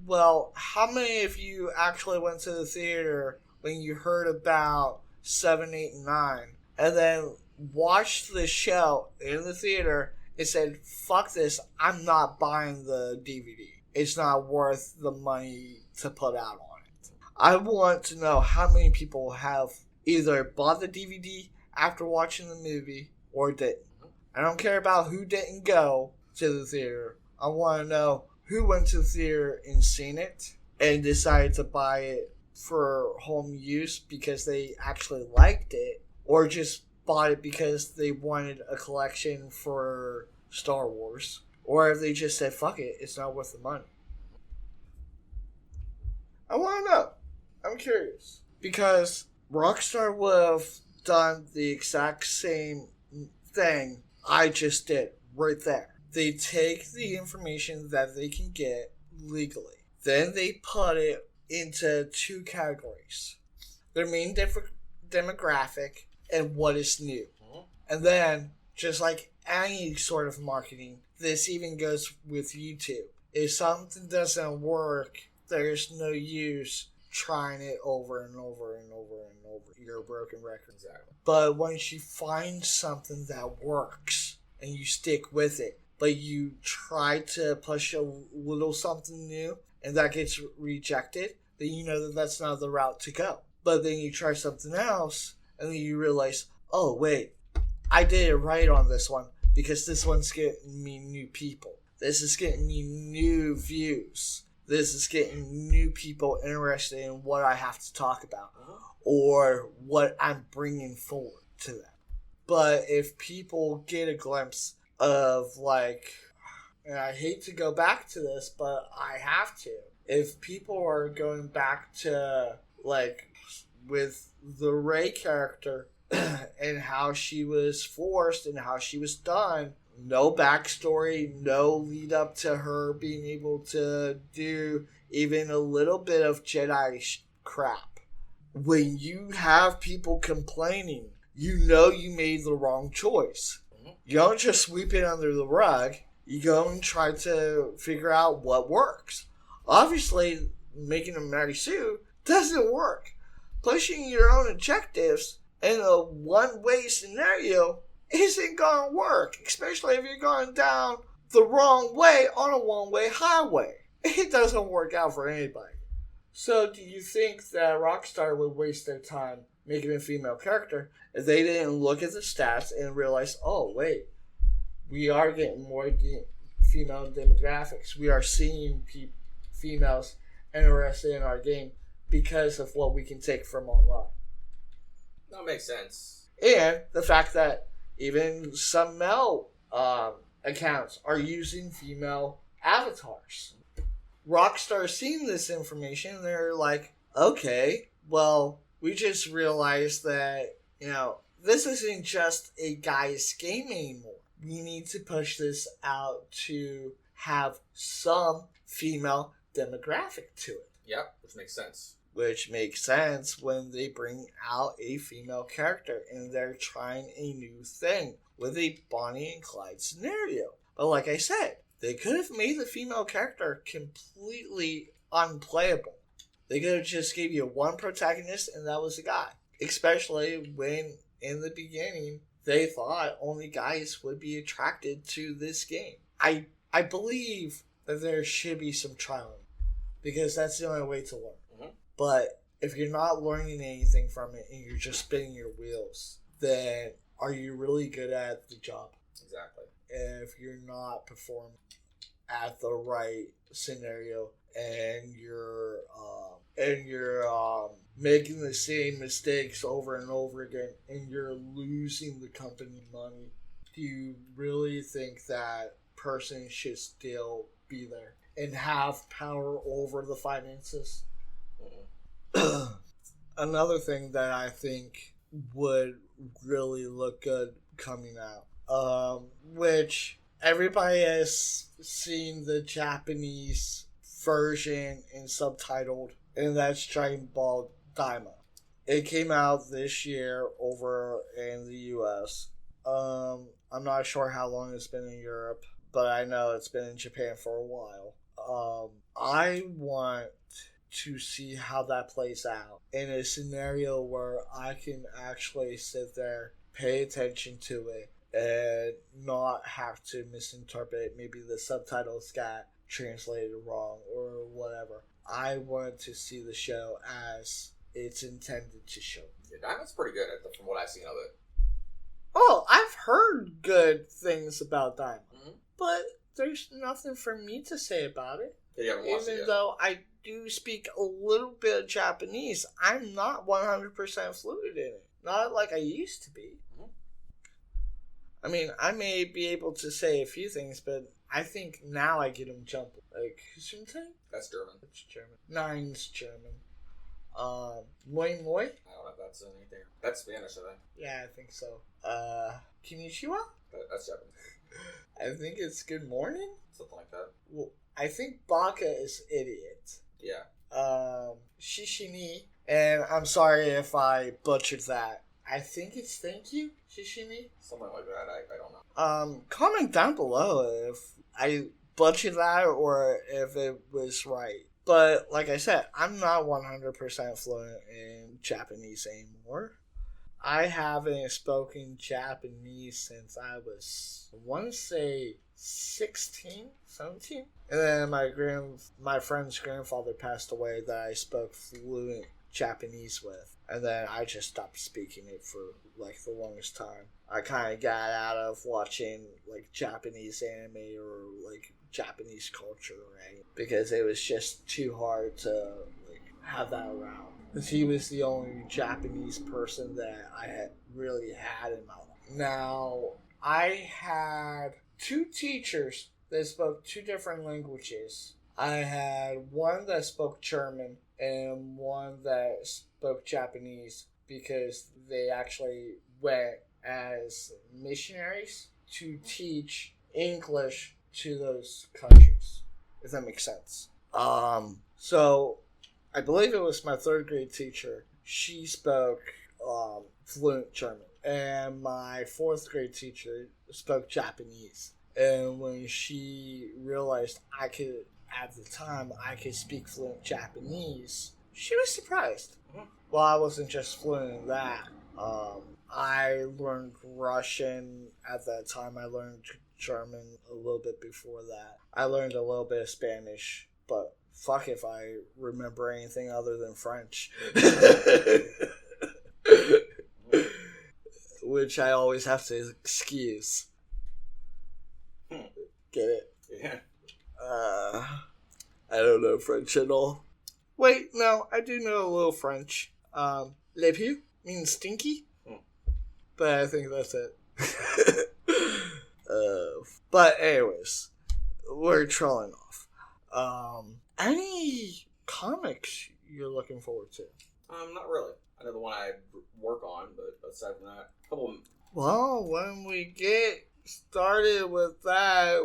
well, how many of you actually went to the theater when you heard about 7, 8, and 9, and then watched the show in the theater and said, fuck this, I'm not buying the DVD. It's not worth the money to put out on it. I want to know how many people have either bought the DVD after watching the movie or didn't. I don't care about who didn't go to the theater. I want to know who went to the theater and seen it and decided to buy it for home use because they actually liked it, or just bought it because they wanted a collection for Star Wars, or if they just said, fuck it, it's not worth the money. I want to know. I'm curious. Because Rockstar would have done the exact same thing I just did right there. They take the information that they can get legally. Then they put it into two categories. Their main demographic and what is new. And then, just like any sort of marketing, this even goes with YouTube. If something doesn't work, there's no use trying it over and over and over and over. You're a broken record. Exactly. But once you find something that works and you stick with it, but you try to push a little something new and that gets rejected, then you know that that's not the route to go. But then you try something else and then you realize, oh wait, I did it right on this one because this one's getting me new people. This is getting me new views. This is getting new people interested in what I have to talk about or what I'm bringing forward to them. But if people get a glimpse of, like, and I hate to go back to this, but I have to. If people are going back to, like, with the Rey character and how she was forced and how she was done, no backstory, no lead up to her being able to do even a little bit of Jedi crap. When you have people complaining, you know you made the wrong choice. You don't just sweep it under the rug. You go and try to figure out what works. Obviously, making a Mary Sue doesn't work. Pushing your own objectives in a one-way scenario isn't going to work, especially if you're going down the wrong way on a one-way highway. It doesn't work out for anybody. So do you think that Rockstar would waste their time making a female character if they didn't look at the stats and realize, oh, wait, we are getting more female demographics. We are seeing females interested in our game because of what we can take from online. That makes sense. And the fact that even some male accounts are using female avatars. Rockstar seeing this information, they're like, okay, well, we just realized that, this isn't just a guy's game anymore. We need to push this out to have some female demographic to it. Yep, which makes sense. Which makes sense when they bring out a female character and they're trying a new thing with a Bonnie and Clyde scenario. But like I said, they could have made the female character completely unplayable. They could have just gave you one protagonist and that was a guy. Especially when, in the beginning, they thought only guys would be attracted to this game. I believe that there should be some trialing, because that's the only way to learn. Mm-hmm. But if you're not learning anything from it and you're just spinning your wheels, then are you really good at the job? Exactly. If you're not performing at the right scenario and you're making the same mistakes over and over again and you're losing the company money, do you really think that person should still be there and have power over the finances? Mm-hmm. Another thing that I think would really look good coming out, which everybody has seen the Japanese version and subtitled, and that's Dragon Ball Daima. It came out this year over in the US. I'm not sure how long it's been in Europe, but I know it's been in Japan for a while. I want to see how that plays out in a scenario where I can actually sit there, pay attention to it, and not have to misinterpret. Maybe the subtitles got translated wrong or whatever. I want to see the show as it's intended to show. Yeah, Diamond's pretty good from what I've seen of it. Oh, I've heard good things about Diamond, mm-hmm. but there's nothing for me to say about it. Yeah, even though I do speak a little bit of Japanese, I'm not 100% fluent in it. Not like I used to be. Mm-hmm. I mean, I may be able to say a few things, but I think now I get them jumbled. Like, Gesundheit? That's German. That's German. Nine's German. Moi Moi? I don't know if that's anything. That's Spanish, I think. Yeah, I think so. Konnichiwa? That's Japanese. I think it's good morning? Something like that. Well, I think Baka is idiot. Yeah. Shishini, and I'm sorry if I butchered that. I think it's thank you, Shishini? Something like that, I don't know. Comment down below if I butchered that or if it was right. But, like I said, I'm not 100% fluent in Japanese anymore. I haven't spoken Japanese since I was, I want to say, 16, 17. And then my friend's grandfather passed away that I spoke fluent Japanese with. And then I just stopped speaking it for, like, the longest time. I kind of got out of watching, like, Japanese anime or, like, Japanese culture, right? Because it was just too hard to, like, have that around. Because he was the only Japanese person that I had really had in my life. Now, I had two teachers that spoke 2 different languages. I had one that spoke German and one that spoke Japanese because they actually went as missionaries to teach English to those countries, if that makes sense. So I believe it was my 3rd grade teacher. She spoke fluent German, and my 4th grade teacher spoke Japanese. And when she realized I could speak fluent Japanese, she was surprised. Well, I wasn't just fluent in that. I learned Russian at that time. I learned German a little bit before that. I learned a little bit of Spanish, but fuck if I remember anything other than French. Which I always have to excuse. Get it? Yeah. I don't know French at all. Wait, no, I do know a little French. Le pied means stinky. But I think that's it. But anyways, we're trolling off. Any comics you're looking forward to? Not really. I know the one I work on, but aside from that, a couple. Well, when we get started with that,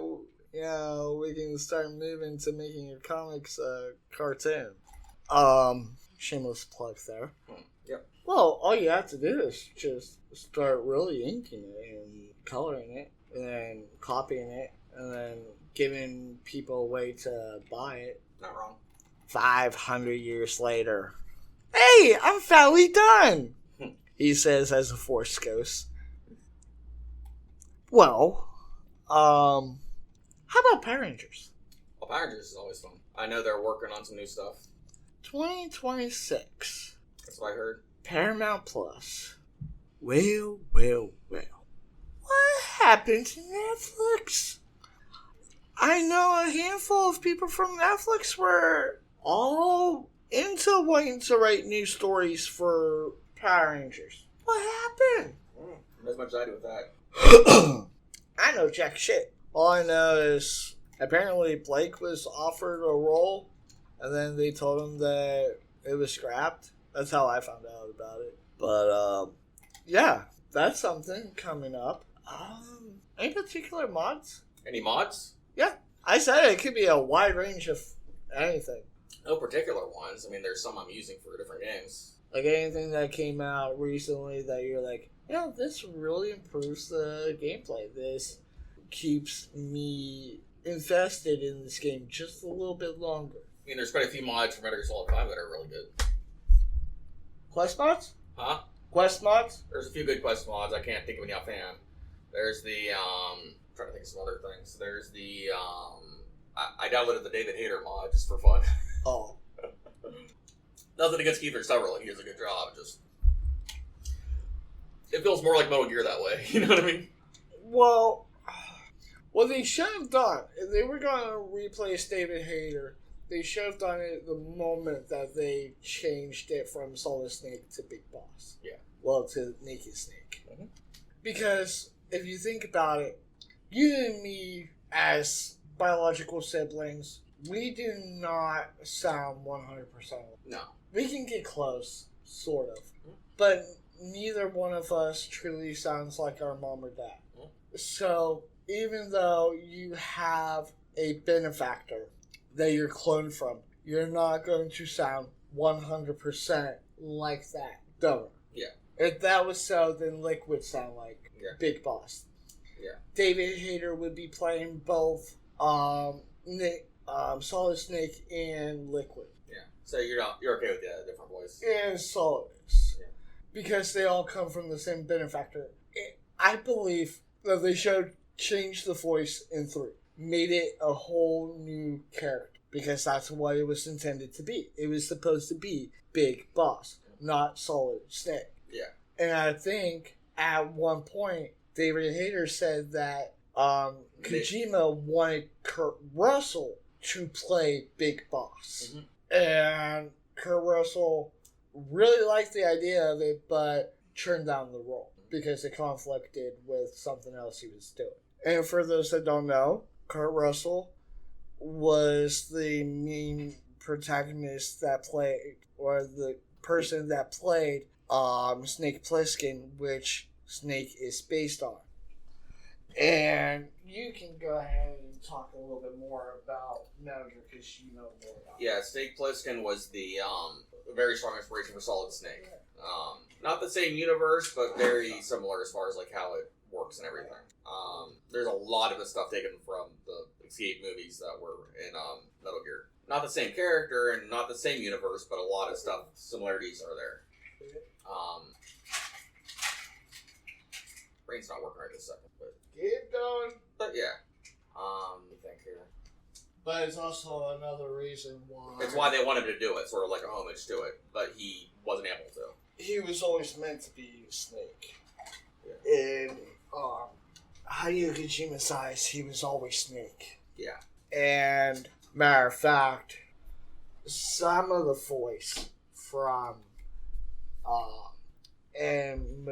we can start moving to making your comics a cartoon. Shameless plug there. Yep. Well, all you have to do is just start really inking it and coloring it, and then copying it, and then giving people a way to buy it. Not wrong. 500 years later. Hey, I'm finally done! He says as a Force ghost. Well, how about Power Rangers? Well, Power Rangers is always fun. I know they're working on some new stuff. 2026. That's what I heard. Paramount Plus. Well. What happened to Netflix? I know a handful of people from Netflix were all into wanting to write new stories for Power Rangers. What happened? Not as much as I do with that. I know jack shit. All I know is apparently Blake was offered a role, and then they told him that it was scrapped. That's how I found out about it. But, yeah, that's something coming up. Any particular mods? Any mods? Yeah, I said it could be a wide range of anything. No particular ones. I mean, there's some I'm using for different games. Like anything that came out recently that you're like, this really improves the gameplay. This keeps me invested in this game just a little bit longer. I mean, there's quite a few mods from Metal Gear Solid 5 that are really good. Quest mods? Huh? Quest mods? There's a few good quest mods. I can't think of any offhand. There's the, trying to think of some other things. There's the, I downloaded the David Hayter mod just for fun. Oh. Nothing against Kiefer Sutherland. He does a good job. Just, it feels more like Metal Gear that way. You know what I mean? Well, what they should have done, if they were going to replace David Hayter, they should have done it the moment that they changed it from Solid Snake to Big Boss. Yeah. Well, to Naked Snake. Mm-hmm. Because if you think about it, you and me as biological siblings, we do not sound 100% alike. No. We can get close, sort of. But neither one of us truly sounds like our mom or dad. So, even though you have a benefactor that you're cloned from, you're not going to sound 100% like that donor. Yeah. If that was so, then Lick would sound like Big Boss. Yeah. David Hayter would be playing both Solid Snake and Liquid. Yeah. So you're okay with the different voice? And Solidus. Yeah. Because they all come from the same benefactor. I believe that they should change the voice in 3. Made it a whole new character. Because that's what it was intended to be. It was supposed to be Big Boss, not Solid Snake. Yeah. And I think at one point, David Hayter said that Kojima wanted Kurt Russell to play Big Boss. Mm-hmm. And Kurt Russell really liked the idea of it, but turned down the role because it conflicted with something else he was doing. And for those that don't know, Kurt Russell was the main protagonist that played, or the person that played Snake Plissken, which Snake is based on. And you can go ahead and talk a little bit more about Metal Gear because you know more about it. Yeah, Snake Plissken was the very strong inspiration for Solid Snake. Not the same universe, but very similar as far as like how it works and everything. There's a lot of the stuff taken from the Escape movies that were in Metal Gear. Not the same character and not the same universe, but a lot of stuff, similarities are there. Brain's not working right this second, but Keep going. But yeah. Let me think here. But it's also another reason why... It's why they wanted to do it, sort of like a homage to it, but he wasn't able to. He was always meant to be Snake. Yeah. In Hideo Kojima's eyes, he was always Snake. Yeah. And, matter of fact, some of the voice from... and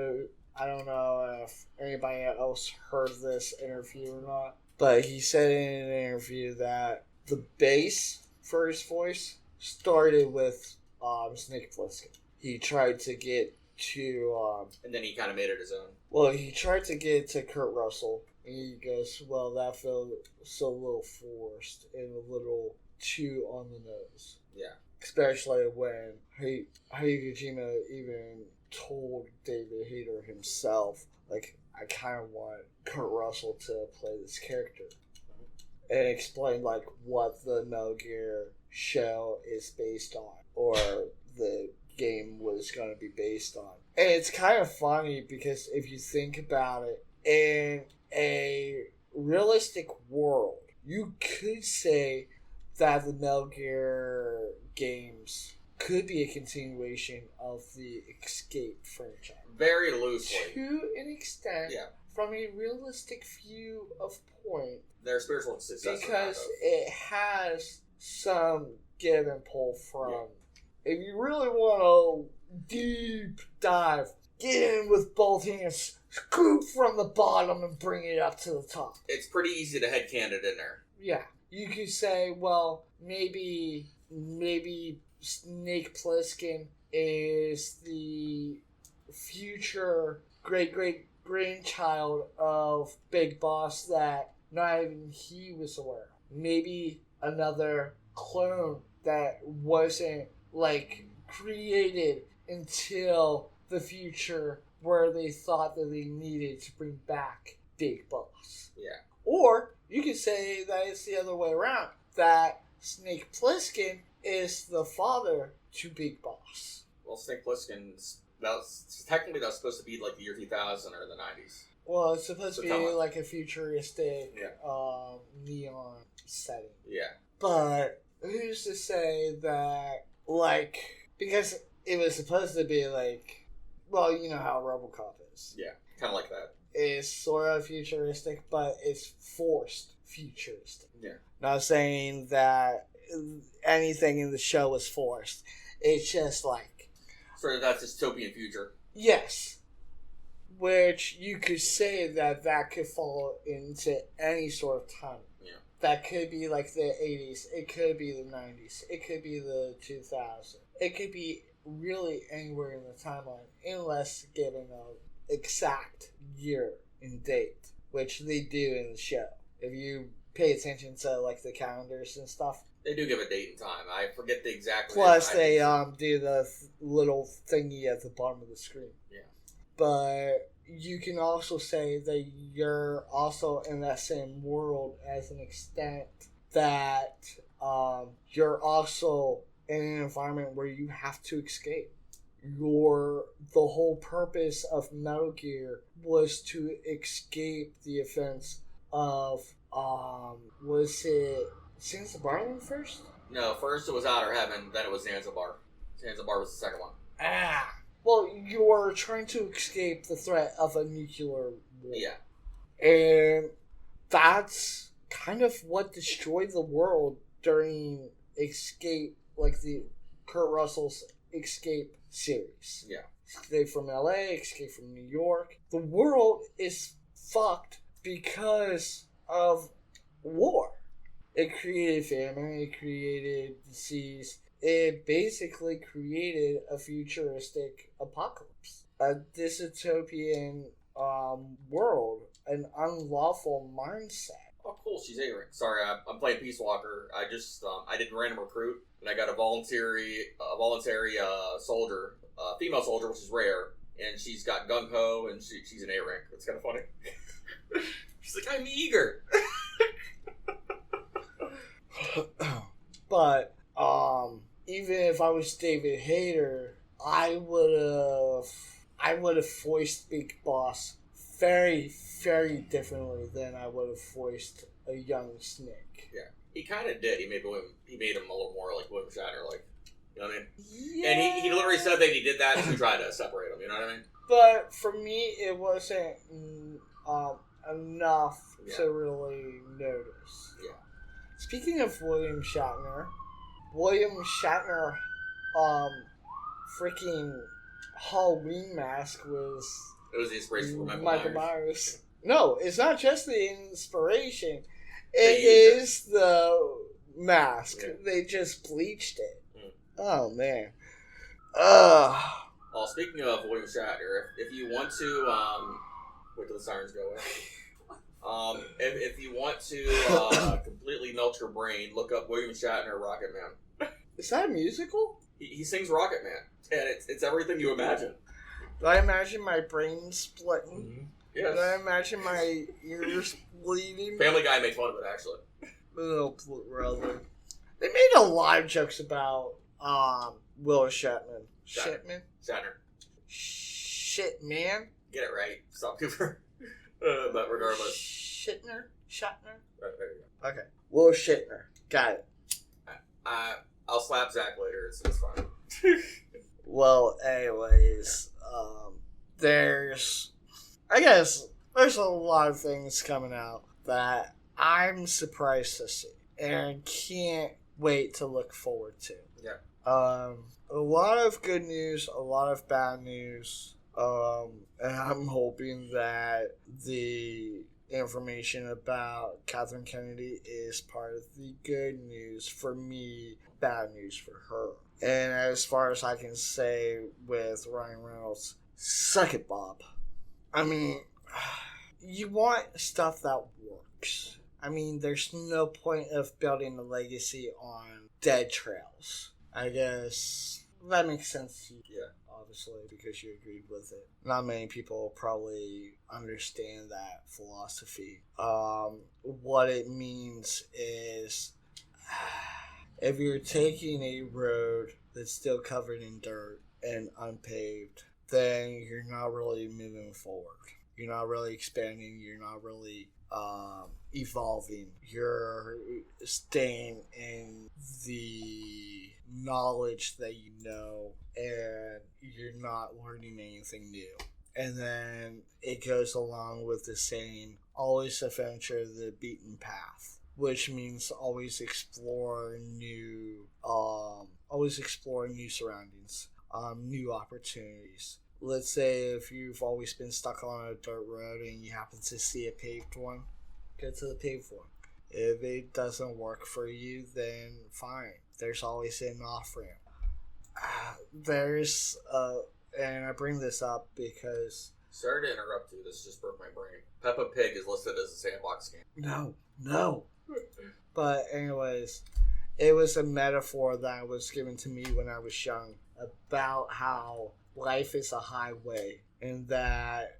I don't know if anybody else heard this interview or not, but he said in an interview that the bass for his voice started with Snake Plissken. He tried to get to... and then he kind of made it his own. Well, he tried to get to Kurt Russell, and he goes, well, that felt so a little forced and a little too on the nose. Yeah. Especially when Hideo Kojima even told David Hayter himself, like, I kind of want Kurt Russell to play this character. And explain, like, what the Metal Gear show is based on, or the game was going to be based on. And it's kind of funny because if you think about it, in a realistic world, you could say that the Metal Gear games could be a continuation of the Escape franchise. Very loosely. To an extent, Yeah. from a realistic view of point, Their spiritual successor. because it has some give and pull from. Yeah. If you really want to deep dive, get in with both hands, scoop from the bottom and bring it up to the top. It's pretty easy to headcanon it in there. Yeah, you could say, well, maybe Snake Plissken is the future great grandchild of Big Boss that not even he was aware of. Maybe another clone that wasn't like created until the future where they thought that they needed to bring back Big Boss. Yeah. Or you could say that it's the other way around, that Snake Plissken is the father to Big Boss. Well, Snake Plissken's technically that's supposed to be like the year 2000 or the 90s. Well, it's supposed to be kinda like a futuristic Yeah. neon setting. Yeah. But who's to say that, like, because it was supposed to be like, well, you know how RoboCop is. Yeah. Kind of like that. It's sort of futuristic, but it's forced futuristic. Yeah. Not saying that anything in the show is forced. It's just like... Sort of that dystopian future. Yes. Which you could say that could fall into any sort of time. Yeah. That could be like the 80s. It could be the 90s. It could be the 2000s. It could be really anywhere in the timeline, unless given an exact year and date, which they do in the show. If you pay attention to like the calendars and stuff. They do give a date and time. I forget the exact. Plus, they do the little thingy at the bottom of the screen. Yeah. But you can also say that you're also in that same world as an extent that you're also in an environment where you have to escape. The whole purpose of Metal Gear was to escape the events of was it Zanzibar first? No, first it was Outer Heaven, then it was Zanzibar. Zanzibar was the second one. Well, you're trying to escape the threat of a nuclear war. Yeah. And that's kind of what destroyed the world during Escape, like the Kurt Russell's Escape series. Yeah. Escape from LA, Escape from New York. The world is fucked because of war. It created famine, it created disease. It basically created a futuristic apocalypse. A dystopian world, an unlawful mindset. Oh, cool. She's A-Ring. Sorry, I'm playing Peace Walker. I just I did random recruit, and I got a voluntary soldier, female soldier, which is rare, and she's got gung ho, and she's an A-Ring. It's kind of funny. She's like, I'm eager. But even if I was David Hayter, I would have voiced Big Boss very, very differently than I would have voiced a young Snake. Yeah, he kind of did. He made him a little more like William Shatner, like, you know what I mean? Yeah. And he literally said that he did that to try to separate them. You know what I mean? But for me, it wasn't enough to really notice. Yeah. Speaking of William Shatner, freaking Halloween mask was... It was the inspiration for Michael Myers. No, it's not just the inspiration. It is the mask. Yeah. They just bleached it. Oh, man. Well, speaking of William Shatner, if you want to... wait till the sirens go away. If you want to completely melt your brain, look up William Shatner Rocket Man. Is that a musical? He sings Rocket Man, and it's everything you imagine. Do I imagine my brain splitting? Mm-hmm. Yes. Do I imagine my ears bleeding? Family Guy made fun of it, actually. Oh, brother. They made a lot of jokes about Will Shatner. Shatner. Shit, man. Get it right. Stop Cooper. But regardless. Shatner? Right, there you go. Okay. Will Shatner. Got it. I'll slap Zach later. It's fine. Well, anyways, there's a lot of things coming out that I'm surprised to see and can't wait to look forward to. Yeah. A lot of good news, a lot of bad news, and I'm hoping that the information about Catherine Kennedy is part of the good news for me, bad news for her. And as far as I can say with Ryan Reynolds, suck it, Bob. I mean, you want stuff that works. I mean, there's no point of building a legacy on dead trails. I guess that makes sense to you. Yeah. Obviously, because you agreed with it. Not many people probably understand that philosophy. What it means is, if you're taking a road that's still covered in dirt and unpaved, then you're not really moving forward. You're not really expanding. You're not really evolving. You're staying in the knowledge that you know, and you're not learning anything new. And then it goes along with the saying, always adventure the beaten path, which means always explore new surroundings, new opportunities. Let's say if you've always been stuck on a dirt road and you happen to see a paved one, go to the paved one. If it doesn't work for you, then fine. There's always an off-ramp. And I bring this up because... Sorry to interrupt you, this just broke my brain. Peppa Pig is listed as a sandbox game. No. But anyways, it was a metaphor that was given to me when I was young about how life is a highway and that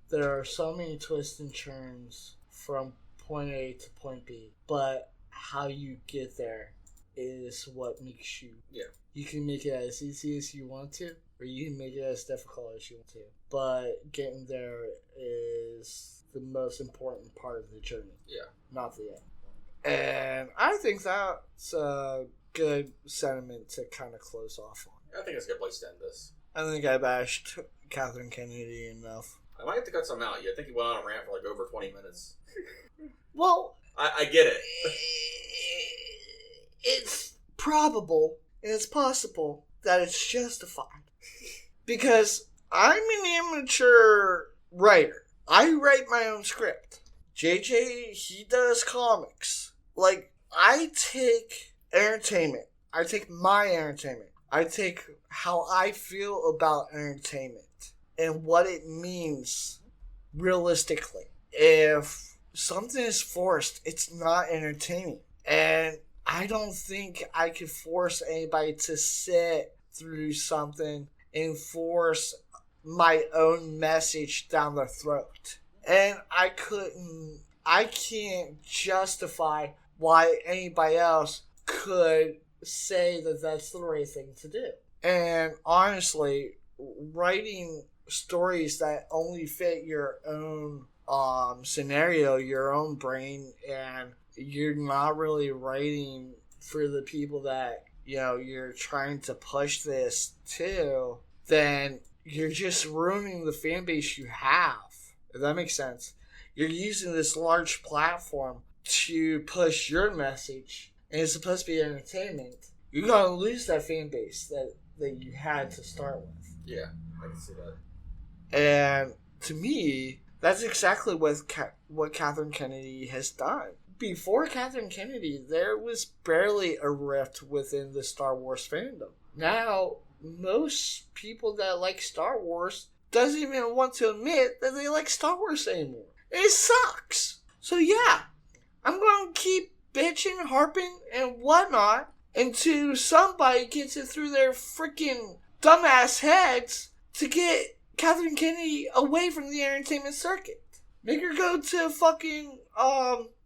there are so many twists and turns from point A to point B, but how you get there is what makes you. Yeah. You can make it as easy as you want to, or you can make it as difficult as you want to. But getting there is the most important part of the journey. Yeah. Not the end. And I think that's a good sentiment to kind of close off on. I think it's a good place to end this. I think I bashed Catherine Kennedy enough. I might have to cut some out. I think you went on a rant for like over 20 minutes. Well, I get it. It's probable and it's possible that it's justified. Because I'm an amateur writer. I write my own script. JJ, he does comics. Like, I take entertainment. I take my entertainment. I take how I feel about entertainment and what it means realistically. If something is forced, it's not entertaining. And I don't think I could force anybody to sit through something and force my own message down their throat. And I can't justify why anybody else could say that that's the right thing to do. And honestly, writing stories that only fit your own scenario, your own brain, and you're not really writing for the people that, you know, you're trying to push this to, then you're just ruining the fan base you have. If that makes sense. You're using this large platform to push your message, and it's supposed to be entertainment. You're going to lose that fan base that you had to start with. Yeah, I can see that. And to me, that's exactly what Catherine Kennedy has done. Before Catherine Kennedy, there was barely a rift within the Star Wars fandom. Now, most people that like Star Wars doesn't even want to admit that they like Star Wars anymore. It sucks. So yeah, I'm going to keep bitching, harping, and whatnot until somebody gets it through their freaking dumbass heads to get Catherine Kennedy away from the entertainment circuit. Make her go to fucking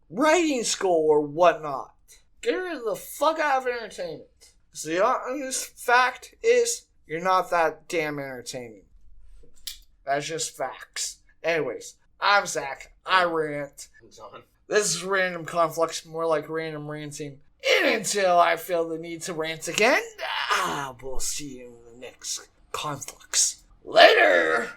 writing school or whatnot. Get her the fuck out of entertainment. So the honest fact is, you're not that damn entertaining. That's just facts. Anyways, I'm Zach. I rant. I'm John. This is Random Conflux, more like random ranting. And until I feel the need to rant again, we'll see you in the next Conflux. Later!